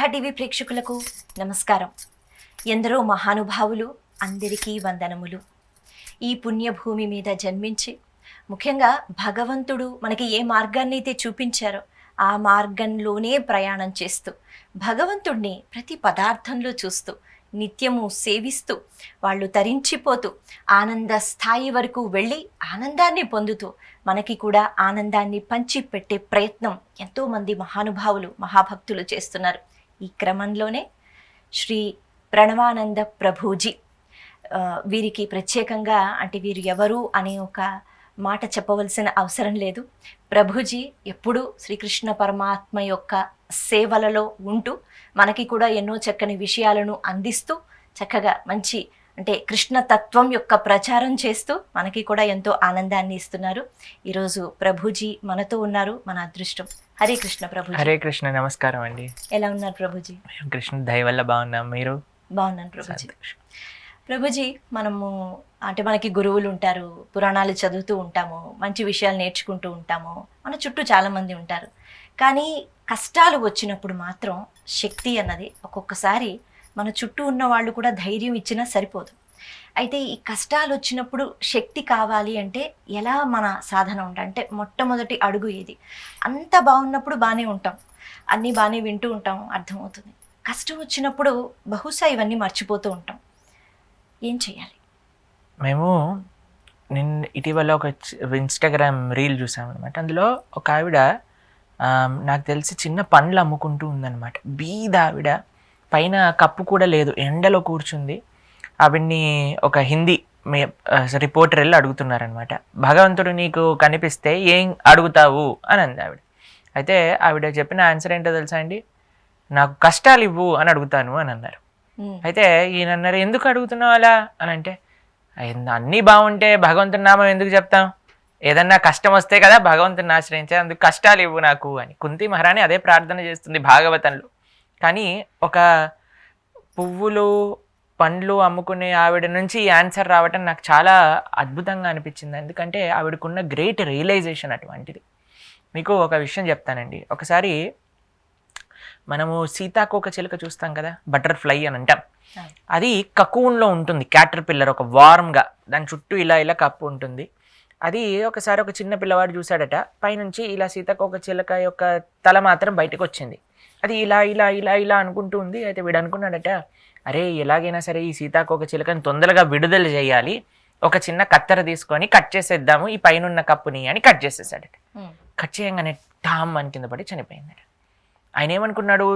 ఈహా TV ప్రేక్షకులకు నమస్కారం. ఎందరో మహానుభావులు అందరికీ వందనములు. ఈ పుణ్యభూమి మీద జన్మించి ముఖ్యంగా భగవంతుడు మనకి ఏ మార్గాన్ని అయితే చూపించారో ఆ మార్గంలోనే ప్రయాణం చేస్తూ భగవంతుడిని ప్రతి పదార్థంలో చూస్తూ నిత్యము సేవిస్తూ వాళ్ళు తరించిపోతూ ఆనంద స్థాయి వరకు వెళ్ళి ఆనందాన్ని పొందుతూ మనకి కూడా ఆనందాన్ని పంచిపెట్టే ప్రయత్నం ఎంతోమంది మహానుభావులు మహాభక్తులు చేస్తున్నారు. ఈ క్రమంలోనే శ్రీ ప్రణవానంద ప్రభుజీ, వీరికి ప్రత్యేకంగా అంటే వీరు ఎవరు అనే ఒక మాట చెప్పవలసిన అవసరం లేదు. ప్రభుజీ ఎప్పుడూ శ్రీకృష్ణ పరమాత్మ యొక్క సేవలలో ఉంటూ మనకి కూడా ఎన్నో చక్కని విషయాలను అందిస్తూ చక్కగా మంచి అంటే కృష్ణతత్వం యొక్క ప్రచారం చేస్తూ మనకి కూడా ఎంతో ఆనందాన్ని ఇస్తున్నారు. ఈరోజు ప్రభుజీ మనతో ఉన్నారు. మన అదృష్టం. హరే కృష్ణ ప్రభుజీ. హరే కృష్ణ. నమస్కారం అండి. ఎలా ఉన్నారు ప్రభుజీ? కృష్ణ దయ వల్ల బాగున్నాం. మీరు? బాగున్నాను ప్రభుజీ. ప్రభుజీ, మనము అంటే మనకి గురువులు ఉంటారు, పురాణాలు చదువుతూ ఉంటాము, మంచి విషయాలు నేర్చుకుంటూ ఉంటాము, మన చుట్టూ చాలామంది ఉంటారు. కానీ కష్టాలు వచ్చినప్పుడు మాత్రం శక్తి అన్నది ఒక్కొక్కసారి మన చుట్టూ ఉన్న వాళ్ళు కూడా ధైర్యం ఇచ్చినా సరిపోదు. అయితే ఈ కష్టాలు వచ్చినప్పుడు శక్తి కావాలి అంటే ఎలా మన సాధన ఉండాలి అంటే మొట్టమొదటి అడుగు ఏది? అంత బాగున్నప్పుడు బాగానే ఉంటాం, అన్నీ బాగానే వింటూ ఉంటాం, అర్థమవుతుంది. కష్టం వచ్చినప్పుడు బహుశా ఇవన్నీ మర్చిపోతూ ఉంటాం. ఏం చేయాలి? మేము ఇటీవల ఒక ఇన్స్టాగ్రామ్ రీల్ చూసామన్నమాట. అందులో ఒక ఆవిడ నాకు తెలిసి చిన్న పండ్లు అమ్ముకుంటూ ఉందన్నమాట. బీద ఆవిడ, పైన కప్పు కూడా లేదు, ఎండలో కూర్చుంది. ఆవిడ్ని ఒక హిందీ రిపోర్టర్ వెళ్ళి అడుగుతున్నారనమాట. భగవంతుడు నీకు కనిపిస్తే ఏం అడుగుతావు అని అంది ఆవిడ. అయితే ఆవిడ చెప్పిన ఆన్సర్ ఏంటో తెలుసా అండి? నాకు కష్టాలు ఇవ్వు అని అడుగుతాను అని అన్నారు. అయితే ఈయన అన్నారు, ఎందుకు అడుగుతున్నావు అలా అని అంటే, అన్నీ బాగుంటే భగవంతుని నామం ఎందుకు చెప్తాం? ఏదన్నా కష్టం వస్తే కదా భగవంతుని ఆశ్రయించే, అందుకు కష్టాలు ఇవ్వు నాకు అని కుంతి మహారాణి అదే ప్రార్థన చేస్తుంది భాగవతంలో. కానీ ఒక పువ్వులు పండ్లు అమ్ముకునే ఆవిడ నుంచి ఈ ఆన్సర్ రావటం నాకు చాలా అద్భుతంగా అనిపించింది. ఎందుకంటే ఆవిడకున్న గ్రేట్ రియలైజేషన్ అటువంటిది. మీకు ఒక విషయం చెప్తానండి. ఒకసారి మనము సీతాకోక చిలుక చూస్తాం కదా, బటర్ఫ్లై అని అంటాం. అది కకూన్లో ఉంటుంది, క్యాటర్ పిల్లర్, ఒక వార్మ్గా దాని చుట్టూ ఇలా ఇలా కప్పు ఉంటుంది. అది ఒకసారి ఒక చిన్న పిల్లవాడు చూశాడట, పైనుంచి ఇలా సీతాకోక చిలుక యొక్క తల మాత్రం బయటకు వచ్చింది. అది ఇలా ఇలా ఇలా ఇలా అనుకుంటూ ఉంది. అయితే వీడు అనుకున్నాడట, అరే ఎలాగైనా సరే ఈ సీతాకోక చిలుకని తొందరగా విడుదల చేయాలి, ఒక చిన్న కత్తెర తీసుకొని కట్ చేసేద్దాము ఈ పైన కప్పుని అని కట్ చేసేసాడట. కట్ చేయగానే టామ్ అని కింద పడి చనిపోయిందట. ఆయన ఏమనుకున్నాడు,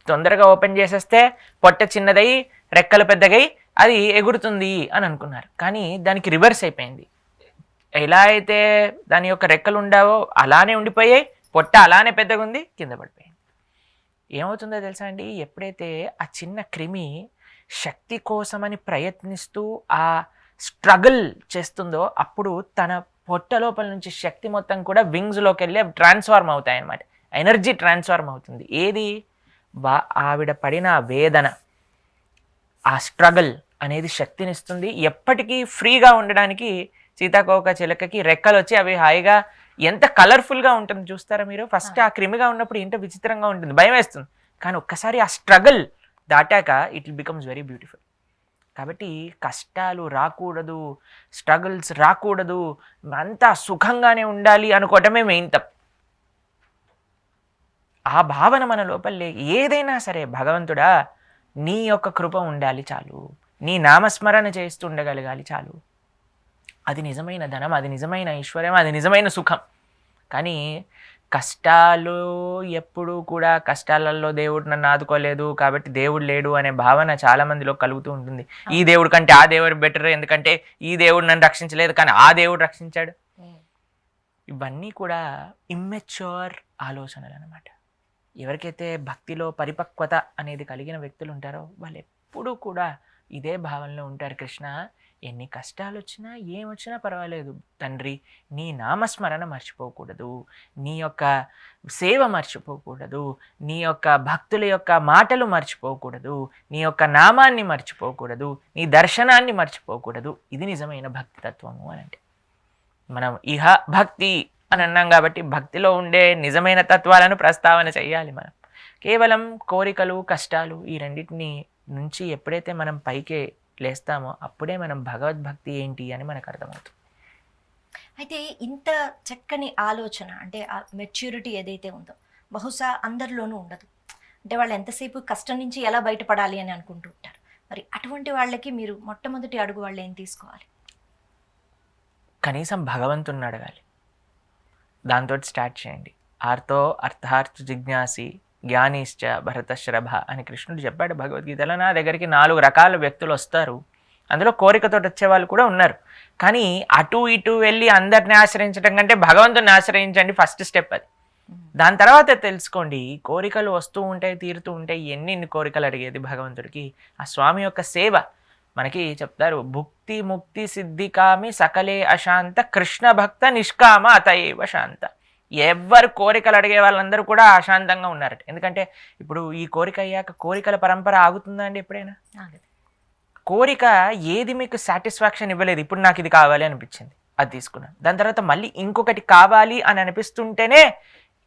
తొందరగా ఓపెన్ చేసేస్తే పొట్ట చిన్నదై రెక్కలు పెద్దగై అది ఎగురుతుంది అని అనుకున్నారు. కానీ దానికి రివర్స్ అయిపోయింది. ఎలా అయితే దాని యొక్క రెక్కలు ఉండావో అలానే ఉండిపోయాయి, పొట్ట అలానే పెద్దగా ఉంది, కింద పడిపోయింది. ఏమవుతుందో తెలుసా అండి, ఎప్పుడైతే ఆ చిన్న క్రిమి శక్తి కోసమని ప్రయత్నిస్తూ ఆ స్ట్రగుల్ చేస్తుందో అప్పుడు తన పొట్ట లోపల నుంచి శక్తి మొత్తం కూడా వింగ్స్లోకి వెళ్ళి అవి ట్రాన్స్ఫార్మ్ అవుతాయి అన్నమాట. ఎనర్జీ ట్రాన్స్ఫార్మ్ అవుతుంది. ఏది? ఆవిడ పడిన వేదన, ఆ స్ట్రగుల్ అనేది శక్తినిస్తుంది. ఎప్పటికీ ఫ్రీగా ఉండడానికి సీతాకోక చిలుకకి రెక్కలు వచ్చి అవి హాయిగా ఎంత కలర్ఫుల్గా ఉంటుంది చూస్తారా మీరు? ఫస్ట్ ఆ క్రిమిగా ఉన్నప్పుడు ఎంత విచిత్రంగా ఉంటుంది, భయం వేస్తుంది. కానీ ఒక్కసారి ఆ స్ట్రగుల్ దాటాక ఇట్ బికమ్స్ వెరీ బ్యూటిఫుల్. కాబట్టి కష్టాలు రాకూడదు, స్ట్రగుల్స్ రాకూడదు, అంతా సుఖంగానే ఉండాలి అనుకోవటమే మెయిన్ తప్పు. ఆ భావన మన లోపల ఏదైనా సరే భగవంతుడా నీ యొక్క కృప ఉండాలి చాలు, నీ నామస్మరణ చేస్తూ ఉండగలగాలి చాలు. అది నిజమైన ధనం, అది నిజమైన ఐశ్వర్యం, అది నిజమైన సుఖం. కానీ కష్టాలు ఎప్పుడూ కూడా కష్టాలలో దేవుడు నన్ను ఆదుకోలేదు కాబట్టి దేవుడు లేడు అనే భావన చాలా మందిలో కలుగుతూ ఉంటుంది. ఈ దేవుడు కంటే ఆ దేవుడు బెటర్, ఎందుకంటే ఈ దేవుడు నన్ను రక్షించలేదు కానీ ఆ దేవుడు రక్షించాడు. ఇవన్నీ కూడా ఇమ్మెచ్యూర్ ఆలోచనలు అన్నమాట. ఎవరికైతే భక్తిలో పరిపక్వత అనేది కలిగిన వ్యక్తులు ఉంటారో వాళ్ళు ఎప్పుడూ కూడా ఇదే భావనలో ఉంటారు. కృష్ణ, ఎన్ని కష్టాలు వచ్చినా ఏమొచ్చినా పర్వాలేదు తండ్రి, నీ నామస్మరణ మర్చిపోకూడదు, నీ యొక్క సేవ మర్చిపోకూడదు, నీ యొక్క భక్తుల యొక్క మాటలు మర్చిపోకూడదు, నీ యొక్క నామాన్ని మర్చిపోకూడదు, నీ దర్శనాన్ని మర్చిపోకూడదు. ఇది నిజమైన భక్తి తత్వము అని అంటే. మనం భక్తి అని అన్నాం కాబట్టి భక్తిలో ఉండే నిజమైన తత్వాలను ప్రస్తావన చేయాలి మనం. కేవలం కోరికలు కష్టాలు ఈ రెండింటిని నుంచి ఎప్పుడైతే మనం పైకి లేస్తామో అప్పుడే మనం భగవద్భక్తి ఏంటి అని మనకు అర్థమవుతుంది. అయితే ఇంత చక్కని ఆలోచన అంటే ఆ మెచ్యూరిటీ ఏదైతే ఉందో బహుశా అందరిలోనూ ఉండదు. అంటే వాళ్ళు ఎంతసేపు కష్టం నుంచి ఎలా బయటపడాలి అని అనుకుంటూ ఉంటారు. మరి అటువంటి వాళ్ళకి మీరు మొట్టమొదటి అడుగు వాళ్ళు ఏం తీసుకోవాలి? కనీసం భగవంతుణ్ణి అడగాలి. దాంతో స్టార్ట్ చేయండి. ఆర్తో అర్థార్థ జిజ్ఞాసి జ్ఞానిశ్చ భరతశ్రభ అని కృష్ణుడు చెప్పాడు భగవద్గీతలో. నా దగ్గరికి 4 రకాల వ్యక్తులు వస్తారు, అందులో కోరికతో వచ్చే వాళ్ళు కూడా ఉన్నారు. కానీ అటు ఇటు వెళ్ళి అందరిని ఆశ్రయించడం కంటే భగవంతుని ఆశ్రయించండి, ఫస్ట్ స్టెప్ అది. దాని తర్వాత తెలుసుకోండి, కోరికలు వస్తూ ఉంటాయి తీరుతూ ఉంటాయి. ఎన్ని కోరికలు అడిగేది భగవంతుడికి? ఆ స్వామి యొక్క సేవ మనకి చెప్తారు. భుక్తి ముక్తి సిద్ధి కామి సకలే అశాంత కృష్ణ భక్త నిష్కామ అతయేవ శాంత. ఎవరు కోరికలు అడిగే వాళ్ళందరూ కూడా అశాంతంగా ఉన్నారట. ఎందుకంటే ఇప్పుడు ఈ కోరిక అయ్యాక కోరికల పరంపర ఆగుతుందా అండి ఎప్పుడైనా? కోరిక ఏది మీకు సాటిస్ఫాక్షన్ ఇవ్వలేదు. ఇప్పుడు నాకు ఇది కావాలి అనిపించింది, అది తీసుకున్నాను. దాని తర్వాత మళ్ళీ ఇంకొకటి కావాలి అని అనిపిస్తుంటేనే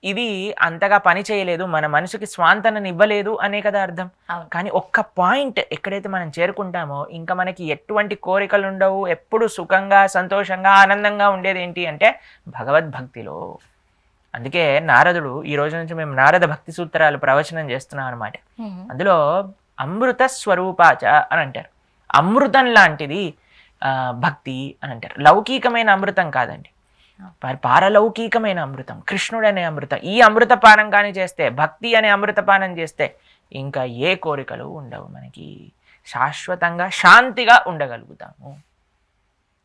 ఇది అంతగా పని చేయలేదు, మన మనసుకి స్వాంతనని ఇవ్వలేదు అనే కదా అర్థం. కానీ ఒక్క పాయింట్ ఎక్కడైతే మనం చేరుకుంటామో ఇంకా మనకి ఎటువంటి కోరికలు ఉండవు, ఎప్పుడు సుఖంగా సంతోషంగా ఆనందంగా ఉండేది ఏంటి అంటే భగవద్భక్తిలో. అందుకే నారదుడు, ఈ రోజు నుంచి మేము నారద భక్తి సూత్రాలు ప్రవచనం చేస్తున్నాం అనమాట. అందులో అమృత స్వరూపాచ అని అంటారు. అమృతం లాంటిది భక్తి అని అంటారు. లౌకికమైన అమృతం కాదండి, పారలౌకికమైన అమృతం, కృష్ణుడు అనే అమృతం. ఈ అమృతపానం కానీ చేస్తే, భక్తి అనే అమృతపానం చేస్తే ఇంకా ఏ కోరికలు ఉండవు, మనకి శాశ్వతంగా శాంతిగా ఉండగలుగుతాము.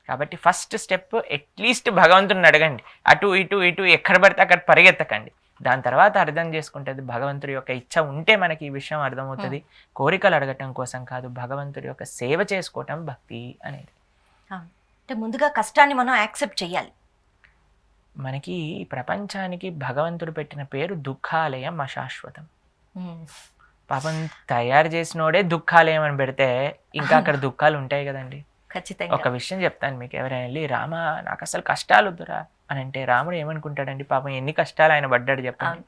కాబట్టి ఫస్ట్ స్టెప్ అట్లీస్ట్ భగవంతుని అడగండి. అటు ఇటు ఇటు ఎక్కడ పడితే అక్కడ పరిగెత్తకండి. దాని తర్వాత అర్థం చేసుకుంటుంది భగవంతుడి యొక్క ఇచ్చ ఉంటే మనకి ఈ విషయం అర్థమవుతుంది. కోరికలు అడగటం కోసం కాదు, భగవంతుడి యొక్క సేవ చేసుకోవటం భక్తి అనేది. అంటే ముందుగా కష్టాన్ని మనం యాక్సెప్ట్ చేయాలి. మనకి ఈ ప్రపంచానికి భగవంతుడు పెట్టిన పేరు దుఃఖాలయం అశాశ్వతం. పాపం తయారు చేసినోడే దుఃఖాలయం అని పెడితే ఇంకా అక్కడ దుఃఖాలు ఉంటాయి కదండి. ఖచ్చితంగా. ఒక విషయం చెప్తాను మీకు. ఎవరైనా వెళ్ళి రామ నాకు అసలు కష్టాలు వద్దురా అని అంటే రాముడు ఏమనుకుంటాడండి? పాపం ఎన్ని కష్టాలు ఆయన పడ్డాడు చెప్పండి.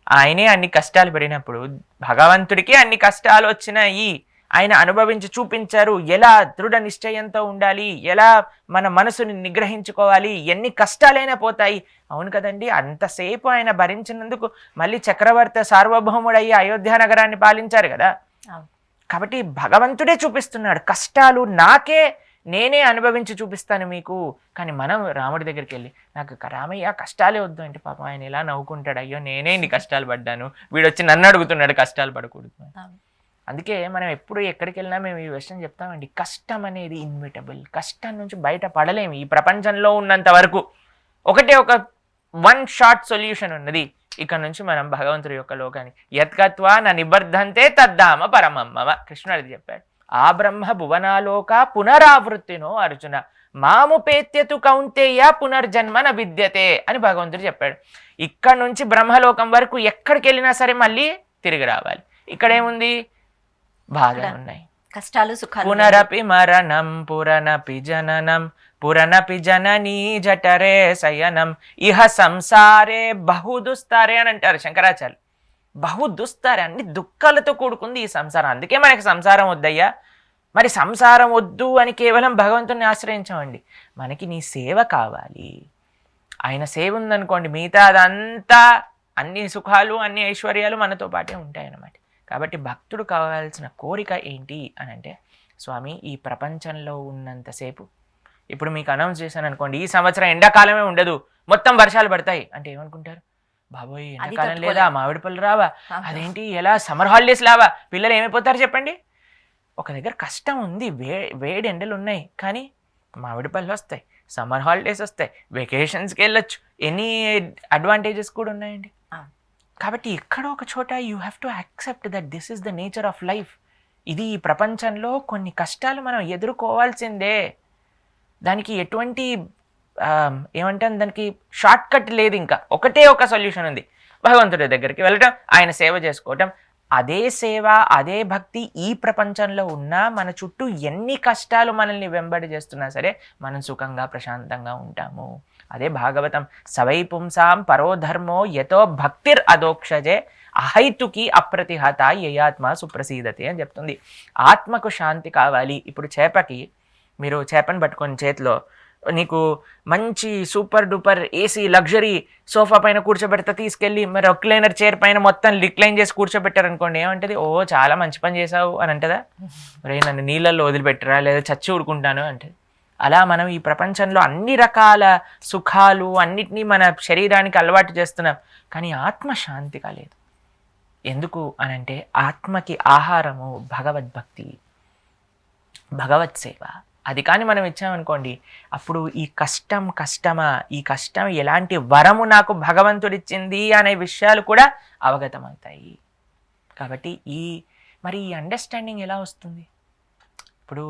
ఆయనే అన్ని కష్టాలు పడినప్పుడు భగవంతుడికి అన్ని కష్టాలు వచ్చినాయి, ఆయన అనుభవించి చూపించారు ఎలా దృఢ నిశ్చయంతో ఉండాలి, ఎలా మన మనసుని నిగ్రహించుకోవాలి, ఎన్ని కష్టాలైనా పోతాయి. అవును కదండి, అంతసేపు ఆయన భరించినందుకు మళ్ళీ చక్రవర్తి సార్వభౌముడయ్యి అయోధ్య నగరాన్ని పాలించారు కదా. కాబట్టి భగవంతుడే చూపిస్తున్నాడు కష్టాలు, నేనే అనుభవించి చూపిస్తాను మీకు. కానీ మనం రాముడి దగ్గరికి వెళ్ళి నాకు రామయ్య కష్టాలే వద్దు అంటే పాపం ఆయన ఎలా నవ్వుకుంటాడు, అయ్యో నేనే ఇన్ని కష్టాలు పడ్డాను, వీడొచ్చి నన్ను అడుగుతున్నాడు కష్టాలు పడకూడదు. అందుకే మనం ఎప్పుడు ఎక్కడికి వెళ్ళినా మేము ఈ విషయం చెప్తామండి, కష్టం అనేది ఇన్విటబుల్. కష్టం నుంచి బయట పడలేము ఈ ప్రపంచంలో ఉన్నంత వరకు. ఒకటే ఒక వన్ షార్ట్ సొల్యూషన్ ఉన్నది. ఇక్కడ నుంచి మనం భగవంతుడి యొక్క లోకానికి యత్కత్వా న నిబద్ధంతే తద్ధామ పరమమ్మవ కృష్ణుడు చెప్పాడు. ఆ బ్రహ్మ భువనాలోక పునరావృత్తినో అర్జున మాముపేత్యతు కౌంతేయ పునర్జన్మన విద్యతే అని భగవంతుడు చెప్పాడు. ఇక్కడ నుంచి బ్రహ్మలోకం వరకు ఎక్కడికి వెళ్ళినా సరే మళ్ళీ తిరిగి రావాలి. ఇక్కడేముంది? బాధలు ఉన్నాయి, కష్టాలు సుఖాలు. పునరపి మరణం పురనపి జననం పురనపి జననీ జఠరే శయనం ఇహ సంసారే బహుదుస్తారే అని అంటారు శంకరాచార్యులు. బహుదుస్తారే, అన్ని దుఃఖాలతో కూడుకుంది ఈ సంసారం. అందుకే మనకి సంసారం వద్దయ్యా. మరి సంసారం వద్దు అని కేవలం భగవంతుని ఆశ్రయించమండి. మనకి నీ సేవ కావాలి. ఆయన సేవ ఉందనుకోండి, మిగతా అదంతా అన్ని సుఖాలు అన్ని ఐశ్వర్యాలు మనతో పాటే ఉంటాయన్నమాట. కాబట్టి భక్తుడు కావాల్సిన కోరిక ఏంటి అని అంటే, స్వామి ఈ ప్రపంచంలో ఉన్నంతసేపు, ఇప్పుడు మీకు అనౌన్స్ చేశాను అనుకోండి, ఈ సంవత్సరం ఎండాకాలమే ఉండదు, మొత్తం వర్షాలు పడతాయి అంటే ఏమనుకుంటారు? బాబోయ్ ఎండాకాలం లేదా, మామిడి పళ్ళు రావా, అదేంటి ఎలా సమ్మర్ హాలిడేస్ లావా, పిల్లలు ఏమైపోతారు చెప్పండి. ఒక దగ్గర కష్టం ఉంది, వేడి ఎండలు ఉన్నాయి, కానీ మామిడి పళ్ళు వస్తాయి, సమ్మర్ హాలిడేస్ వస్తాయి, వెకేషన్స్కి వెళ్ళొచ్చు, ఎన్ని అడ్వాంటేజెస్ కూడా ఉన్నాయండి. కాబట్టి ఎక్కడో ఒక చోట you have to accept that this is the nature of life. ఇది ఈ ప్రపంచంలో కొన్ని కష్టాలు మనం ఎదుర్కోవాల్సిందే. దానికి ఎటువంటి ఏమంటాను, దానికి షార్ట్ కట్ లేదు. ఇంకా ఒకటే ఒక సొల్యూషన్ ఉంది, భగవంతుడి దగ్గరికి వెళ్ళటం, ఆయన సేవ చేసుకోవటం. అదే సేవ, అదే భక్తి ఈ ప్రపంచంలో ఉన్నా మన చుట్టూ ఎన్ని కష్టాలు మనల్ని వెంబడి చేస్తున్నా సరే మనం సుఖంగా ప్రశాంతంగా ఉంటాము. అదే భాగవతం. సవై పుంసాం పరోధర్మో యతో భక్తిర్ అదోక్షజే అహైతుకి అప్రతిహత యయాత్మ సుప్రసీదతే అని చెప్తుంది. ఆత్మకు శాంతి కావాలి. ఇప్పుడు చేపకి మీరు చేపను పట్టుకొని చేతిలో నీకు మంచి super duper AC luxury sofa పైన కూర్చోబెడతా తీసుకెళ్ళి మరి రిక్లైనర్ చైర్ పైన మొత్తం రిక్లైన్ చేసి కూర్చోబెట్టారు అనుకోండి, ఏమంటది? ఓ చాలా మంచి పని చేసావు అని అంటదా? రే నన్ను నీళ్ళల్లో వదిలిపెట్టరా, లేదా చచ్చి ఊరుకుంటాను అంటే. అలా మనం ఈ ప్రపంచంలో అన్ని రకాల సుఖాలు అన్నిటినీ మన శరీరానికి అలవాటు చేస్తున్నాం, కానీ ఆత్మ శాంతిగా లేదు. ఎందుకు అనంటే ఆత్మకి ఆహారము భగవద్భక్తి, భగవత్ సేవ. అది కానీ మనం ఇచ్చామనుకోండి, అప్పుడు ఈ కష్టం కష్టమా, ఈ కష్టం ఎలాంటి వరము నాకు భగవంతుడిచ్చింది అనే విషయాలు కూడా అవగతమవుతాయి. కాబట్టి మరి ఈ అండర్స్టాండింగ్ ఎలా వస్తుంది? ఇప్పుడు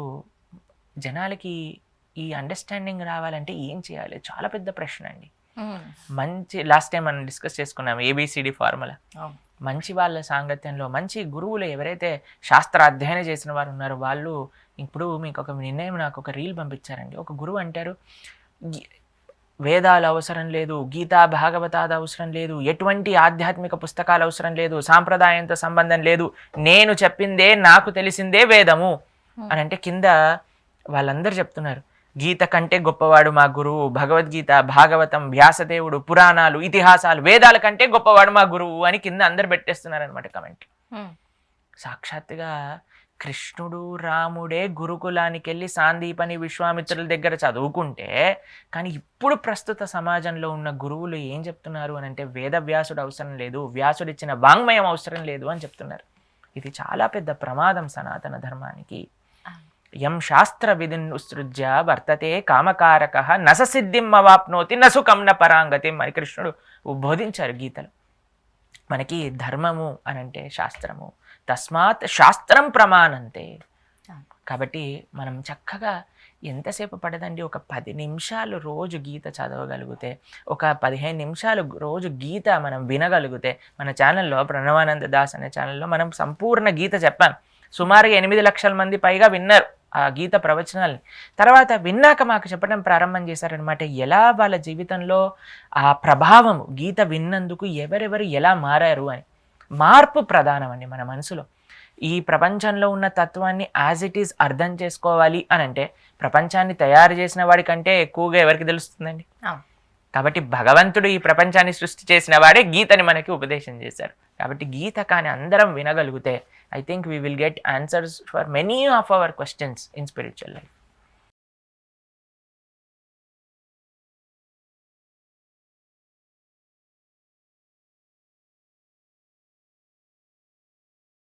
జనాలకి ఈ అండర్స్టాండింగ్ రావాలంటే ఏం చేయాలి? చాలా పెద్ద ప్రశ్న అండి. మంచి లాస్ట్ టైం మనం డిస్కస్ చేసుకున్నాం ABCD ఫార్ములా. మంచి వాళ్ళ సాంగత్యంలో మంచి గురువులు ఎవరైతే శాస్త్ర అధ్యయనం చేసిన వారు ఉన్నారో వాళ్ళు, ఇప్పుడు మీకు ఒక నిర్ణయం, నాకు ఒక రీల్ పంపించారండి. ఒక గురువు అంటారు, వేదాలు అవసరం లేదు, గీతా భాగవతాది అవసరం లేదు, ఎటువంటి ఆధ్యాత్మిక పుస్తకాలు అవసరం లేదు, సాంప్రదాయంతో సంబంధం లేదు, నేను చెప్పిందే నాకు తెలిసిందే వేదము అని అంటే, కింద వాళ్ళందరూ చెప్తున్నారు గీత కంటే గొప్పవాడు మా గురువు, భగవద్గీత, భాగవతం, వ్యాసదేవుడు, పురాణాలు, ఇతిహాసాలు, వేదాల కంటే గొప్పవాడు మా గురువు అని కింద అందరు పెట్టేస్తున్నారు అనమాట కమెంట్. సాక్షాత్తుగా కృష్ణుడు రాముడే గురుకులానికి వెళ్ళి సాందీపని విశ్వామిత్రుల దగ్గర చదువుకుంటే, కానీ ఇప్పుడు ప్రస్తుత సమాజంలో ఉన్న గురువులు ఏం చెప్తున్నారు అని అంటే, వేదవ్యాసుడు అవసరం లేదు, వ్యాసుడిచ్చిన వాంగ్మయం అవసరం లేదు అని చెప్తున్నారు. ఇది చాలా పెద్ద ప్రమాదం సనాతన ధర్మానికి. యం శాస్త్ర విధిన్ ఉత్సృజ్య వర్తతే కామకారక నస సిద్ధిం అవాప్నోతి నసుకం న పరాంగతి అని కృష్ణుడు బోధించారు గీతలో. మనకి ధర్మము అనంటే శాస్త్రము, తస్మాత్ శాస్త్రం ప్రమాణంతే. కాబట్టి మనం చక్కగా ఎంతసేపు పడదండి, ఒక 10 నిమిషాలు రోజు గీత చదవగలిగితే, ఒక 15 నిమిషాలు రోజు గీత మనం వినగలిగితే, మన ఛానల్లో ప్రణవానంద దాస్ అనే ఛానల్లో మనం సంపూర్ణ గీత చెప్పాం. సుమారుగా 8 లక్షల మంది పైగా విన్నారు ఆ గీత ప్రవచనాలని. తర్వాత విన్నాక మాకు చెప్పడం ప్రారంభం చేశారనమాట, ఎలా వాళ్ళ జీవితంలో ఆ ప్రభావము గీత విన్నందుకు ఎవరెవరు ఎలా మారారు అని. మార్పు ప్రధానం అండి మన మనసులో. ఈ ప్రపంచంలో ఉన్న తత్వాన్ని యాజ్ ఇట్ ఈజ్ అర్థం చేసుకోవాలి అని అంటే, ప్రపంచాన్ని తయారు చేసిన వాడి కంటే ఎక్కువగా ఎవరికి తెలుస్తుందండి? కాబట్టి భగవంతుడు ఈ ప్రపంచాన్ని సృష్టి చేసిన వాడే గీతని మనకి ఉపదేశం చేశారు. కాబట్టి గీత కానీ అందరం వినగలిగితే, I think we will get answers for many of our questions in spiritual life.